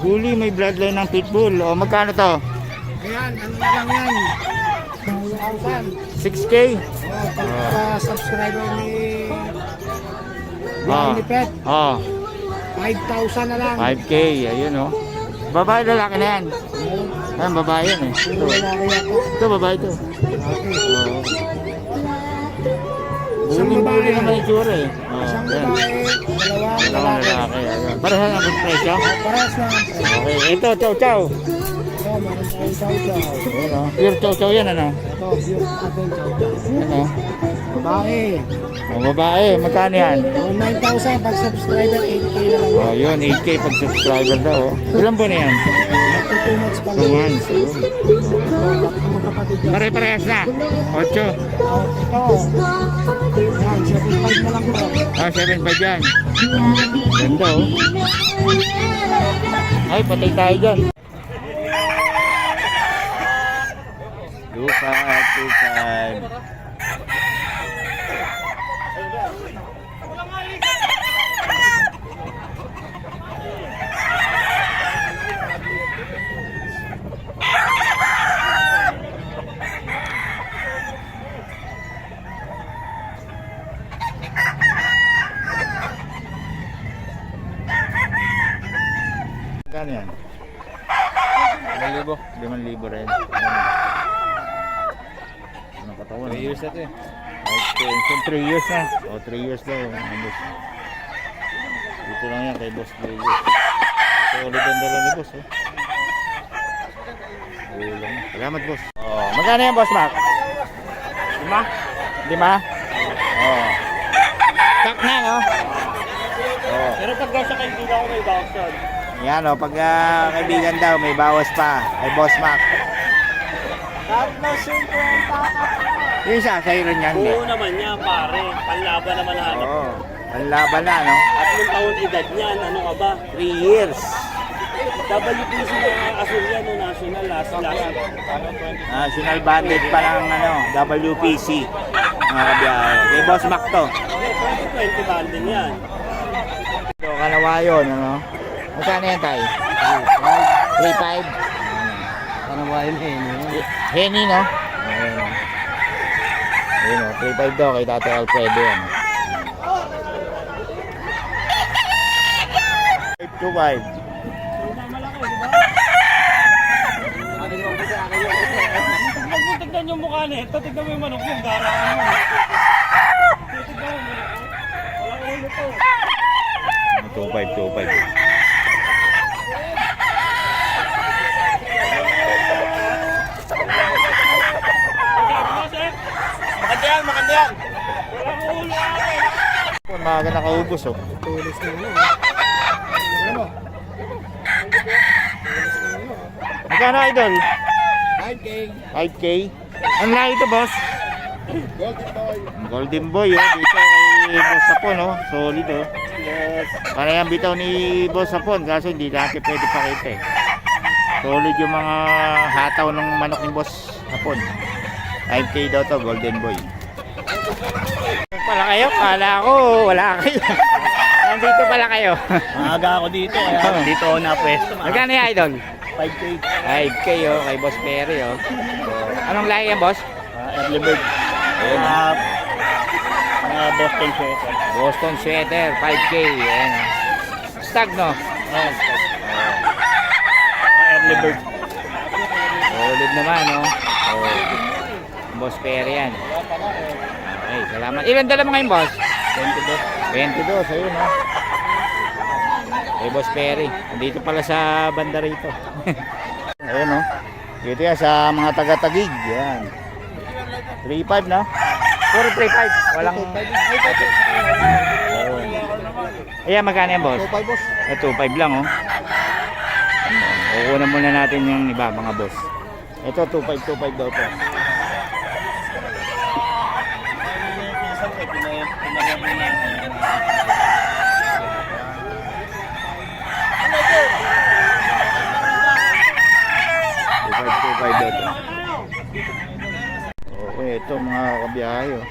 Bully, may bloodline ng pitbull. O, magkano to? Ayan, ano na lang yan? 6K? Pagka-subscriber ni Oh. Blind Pet, Oh, 5,000 na lang. 5K. Ayun, oh. Babae, lalaki na yan. Ayan, babae yan, eh. Ito, ito babae ito. Oo. Bully naman yung tsura, eh. Oh, Isang yan. babae, dalawang Dalawang lalaki. lalaki. Ayun. Parehas ang presyo. Parehas lang. Okay, ito, chow chow. Ito, meron tayong chow-chow. Ayun, oh. Pure chow chow yan, ano? Ito, pure natin chow-chow. Ayun, oh. Babae, Oh, babae, magkano yan? 9,000 pag subscriber, 8K na lang. Oh, yun, 8K pag subscriber daw, oh. Ilan po na yan? After 2 months pa 2 lang. months. Ayun. Magkapatid yan. Pare-parehas na. 8. Ito, yan, 75 na lang po. Ah, 7.5 yan. Ganda, oh. Ay, patay tayo dyan. Lupa, 2.5. Magkano yan? 5,000. 5,000 rin. Ano katawan? 3 years na ito eh. Okay, so 3 years na. O, 3 years daw. Dito lang yan kay Boss Leo. Solid ang dala ni Boss, oh. Ulang. Salamat, Boss. Oh, magkano yan, Boss Mac? 5? 5? Oh. Sak na, no? Oh. Pero pag sa kaibigan ko may boxer. Yan, oh, pag kaibigan daw, may bawas pa. Ay Boss Mac. Kahit na simple ang papa. Yung isa, sa'yo rin yan. Oo naman niya, pare. Panlaban naman hanap. Oo. Ang laban na, no? At yung taon edad niyan, ano ka ba? 3 years. WPC na asul yan, no, national, last. National banded pa ng ano, WPC. Mga kabiyahe. Kay Boss Mac to. 2020 bandin yan. Ito, Kanawayon, ano? Magkano yan tayo? 3.5? Kanawain Henny. Henny, no? Ayun. Ayun, oh, 3.5 daw kay Tatay Alfredo yan. 5.25. Tignan yung mukha nito, tignan mo yung manok yung garangan mo. Tignan mo, walang ulo to. 2.5. Maganda yan! Walang ulo ako. Maaga nakaubos, oh. Tulis na ano. Ano mo? Magkano, idol? 5K. 5K. Ang lahi ito, boss? Golden Boy. Golden Boy, oh. Dito kay Boss Sapon, oh. Solid, oh. Yes. Para yung bitaw ni Boss Sapon, kaso hindi natin pwede pakita, eh. Solid yung mga hataw ng manok ni Boss Sapon. 5K daw to, Golden Boy. Pala kayo? Kala ko wala kayo. Nandito pala kayo. Maaga ako dito, kaya dito ako na-pwesto. Magkano yung idol? 5K. 5K, oh, kay Boss Perry, oh. So, anong lahi yan, boss? Early bird. Ayun. Mga Boston sweater. Boston sweater, 5K. Ayan, oh. Stag, no? Early bird. Solid naman, no? Oh. Boss Perry yan. Okay, salamat. Ilan dala mo ngayon, boss? 22, ayun, no? Kay Boss Perry. Nandito pala sa banda rito. Ayun, no? Dito yan sa mga taga-tagig. Yan. 3.5, no? Puro 3.5. Walang... Ayun. Ayan, magkano yan, boss? 2.5 boss. 2.5 lang, oh. Kukunan muna natin yung iba, mga boss. Ito, 2.5 daw to. Okay, ito mga kabiyahe, oh.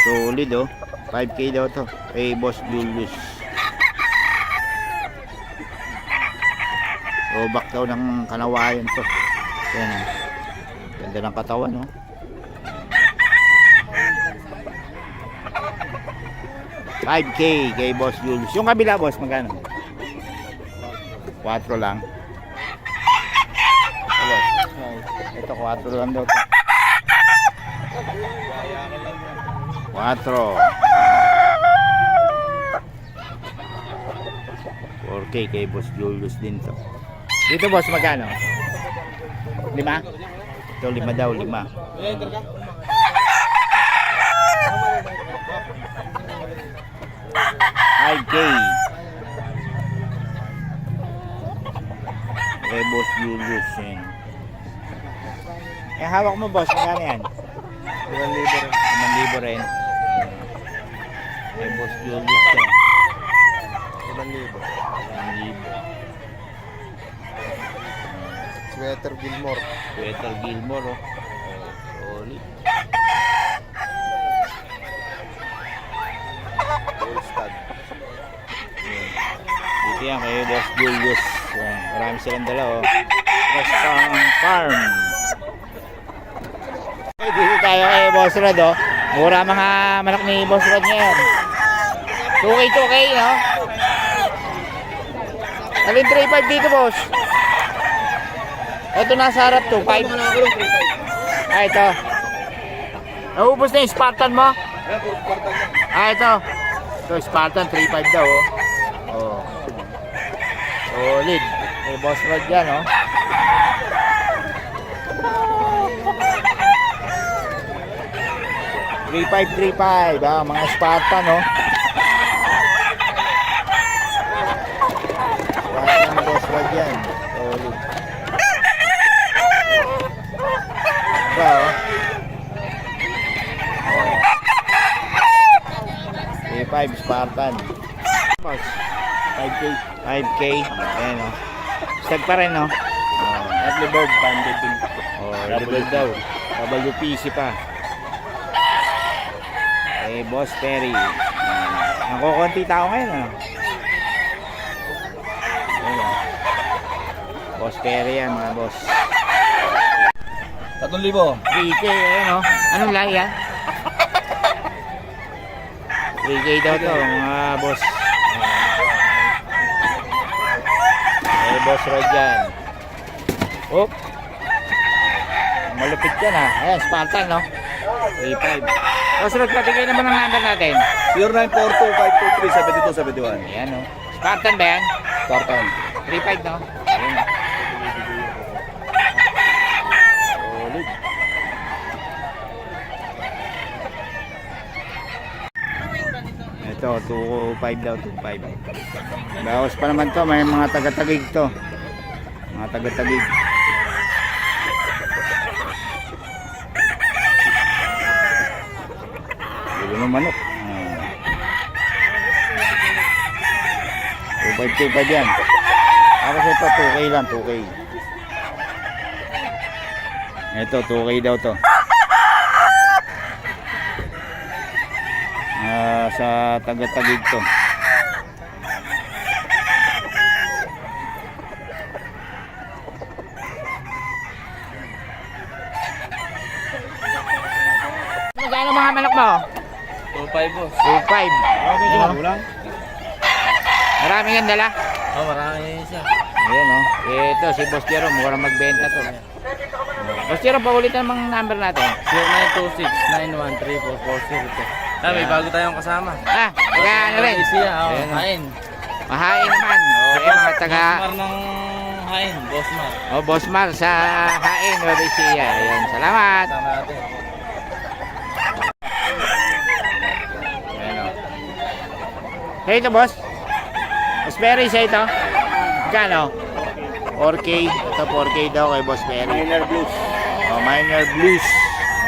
Solid, oh. 5K daw to kay Boss Julius. Throwback daw ng Kanawayan to. Yan o. Ganda ng katawan no. $5K kay Boss Julius. Yung kabila boss magkano? 4 lang. Hello. Ito 4 lang daw to. 4. 4K kay Boss Julius din to. Dito boss magkano? 5? Ito 5 daw, 5. 5K kay Boss Julius yan. Eh hawak mo boss, magkano yan? 5,000 rin. Kay Boss Julius yan. 5,000. Sweater Gilmore. Sweater Gilmore oh. Solid. Goldstad. Dito yan kay Boss Julius. Yan. Marami silang dala oh. Western Farm. Okay, dito tayo kay Boss Rod oh. Mura mga manok ni Boss Rod ngayon. 2K no? Alin 3.5 dito boss? Ito nasa harap 2.5. Ah ito. Naubos na yung Spartan mo? Ah ito. Ito Spartan 3.5 daw oh. Oh. Solid. May Boss Rod yan oh. $3.5 mga Spartan oh. Spartan Boss Rod yan. Solid. Diba oh. 3.5 Spartan. 5K. 5K. Ayan o. Stag pa rin o. Early bird. Banded din. Early bird daw. WPC pa. Eh, Boss Perry. Nakukunti tao ngayon ano. Ayan o. Boss Perry yan mga boss. 3,000. 3K. Ayan o. Anong lahi yan? 3K daw to mga boss. Eh, Boss Rod yan. Oh. Malupit yan ha. Ayan, Spartan no. 3.5. Boss Rod, patigay naman ang number natin. 0942-523-7271. Ayan o. Spartan ba yan? Spartan. 3.5 no. Ayan o. Solid. Ito, 2.5 daw, 2.5. Bawas pa naman to, may mga taga-tagig to. Mga taga-tagig. Gulo ng manok. 2.5 yan. Tapos ito, 2K lang, 2K. Ito, 2K daw to. Sa taga-tagig to. Magkano mga manok mo? 2,500 boss. 2.5. Kulang? Marami yan dala. Oh, marami siya. Ayan o. Ito si Boss Jero, mura magbenta to. Boss Jero, paulitin ang number natin. 0926-913-4402. May bago tayong kasama. Ah, taga ano rin? Siya, Ayan, oh. Hain. Mahain naman. Okay, mga taga... Bossmar ng Hain, Bossmar. Oh, Bossmar sa Hain, Rodisia. Ayan, salamat. Kasama natin. Ayan o. Hey, ito boss. Boss Perry, sa ito. Magkano? 4K. Ito 4K daw kay Boss Perry. Minor Blues. Oh, Minor Blues.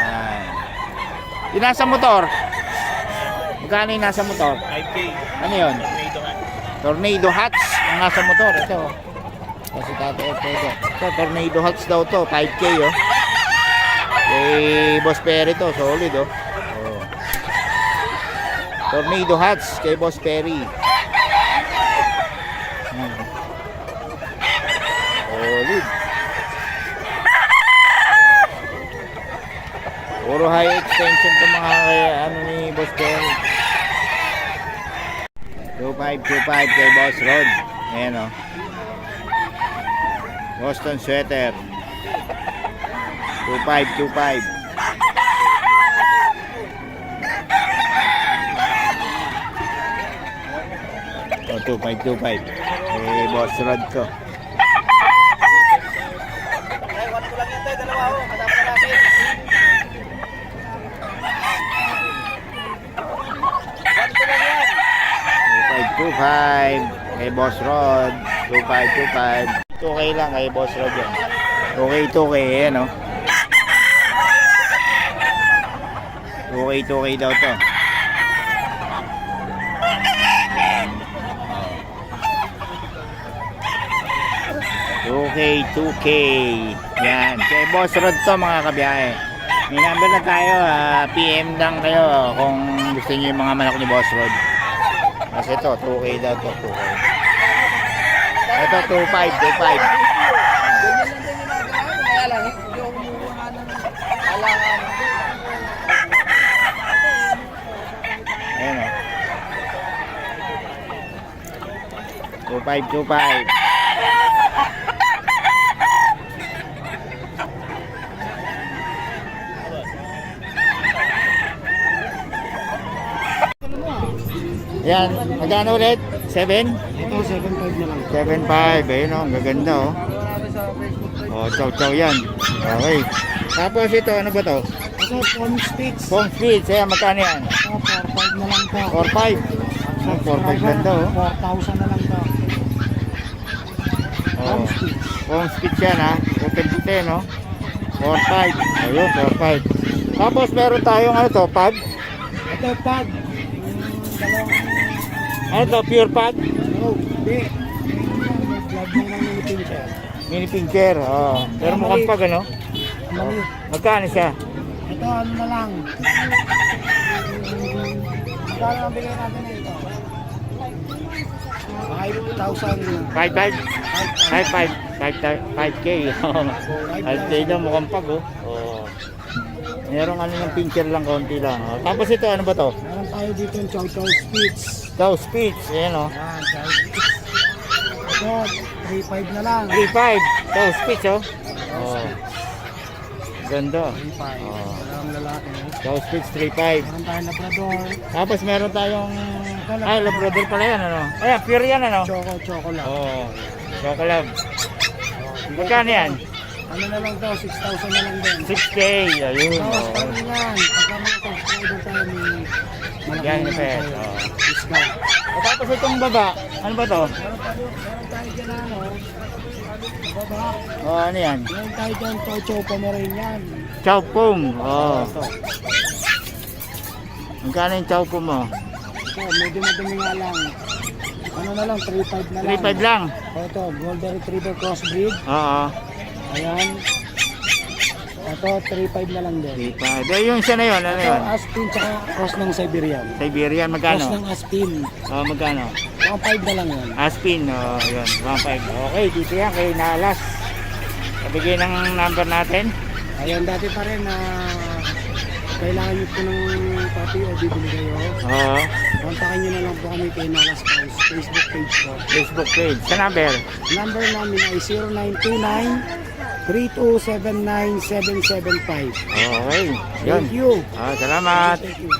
Ayan. Yung nasa motor. Magkano yung nasa motor? 5K. Ano yun? Tornado Hats ang nasa motor. Ito. Kasi ito. Tornado Hats daw to. 5K oh. Kay Boss Perry to. Solid oh. Oh. Tornado Hats kay Boss Perry. attention to mga ano ni Boss Perry. 2525 kay Boss Rod. Ayan o. Boston sweater. 2525. O, 2525. Kay Boss Rod ko. $2525 kay Boss Rod. 2525. 2K lang kay Boss Rod yan. 2K yan o. 2K daw to. $2K yan kay Boss Rod to mga kabiyahe. May number na tayo, PM lang kayo kung gusto niyo yung mga manok ni Boss Rod. Kasi ito 2K daw to. 2K. Ito 25. Ayan o. 25. Yan, magkano ulit? 7? Ito, 7.5 na lang. 7.5, ayun o, ang gaganda o. O, chow yan. Okay. Tapos ito, ano ba to? Ito, phone speech. Home speed, kaya magkano yan? Ito, 4.5 na lang to. 4.5? 4.5 lang to o. 4,000 na lang to. Home speed. Home speed yan ha. Puti-puti no? 4.5. Ayun, 4.5. Tapos meron tayong ano to, pad? Ito, pad. Ano to, pure pad? Oh, hindi. Vlog mo ng mini pincher. Mini pincher, oh. Pero mukhang pag ano? Mali. Magkano siya? Ito, ano na lang. Magkano ang bigay natin na ito? 5,000 na. 5K. 5K daw mukhang pag oh. Oh. Merong ano ng pincher lang, konti lang. Oh. Tapos ito, ano ba to? Meron tayo dito yung chow chow speech. Chow speech, ayan oh. Yan, chow speech. Ito, 3,500 na lang. 3.5. Chow speech oh. Oh. Ganda. 3,500. Oh. Walang lalaki. Chow speech 3.5. Meron tayong labrador. Tapos meron tayong ay, labrador pala yan ano. Ayan, pure yan ano. Choco lang. Oh. Chocolate. Magkano yan? Ano na lang to, 6,000 na lang din. 6K. Ayun. Tapos Oh. kami yan, pagka mga subscriber tayo, may Yan, malaki Pet. naman tayo. Oh. Discount. O, tapos itong baba, ano ba to? Meron tayo dyan ano, baba. Oh, ano yan? Meron tayo dyan, chow chow Pomeranian. Chow pum. Oh. Ito, Magkano yung chow pum mo? medyo madumi nga lang. Ano na lang, 3,500 na lang. 3.5 lang. Ito, Golden Retriever Crossbreed. Oo. Ayan. Ito, 3,500 na lang din. 3.5. Eh, yung isa na yun, ano Ito, yun? Aspin tsaka cross ng Siberian. Siberian, Cross magkano? ng Aspin. Oh, magkano? 1,500 na lang yan. Aspin, oh, yun, 1.5. Okay, dito yan kay Nalas. Pabigay ng number natin. Ayan, dati pa rin na kailangan nyo po ng papi o bibili kayo. Oo. Kontakin nyo na lang po kami kay Nalas Post, Facebook page po. Facebook page. Sa number? Number namin ay 0929-3279-775. Okay. Yun. Thank you. Ah, salamat. Thank you.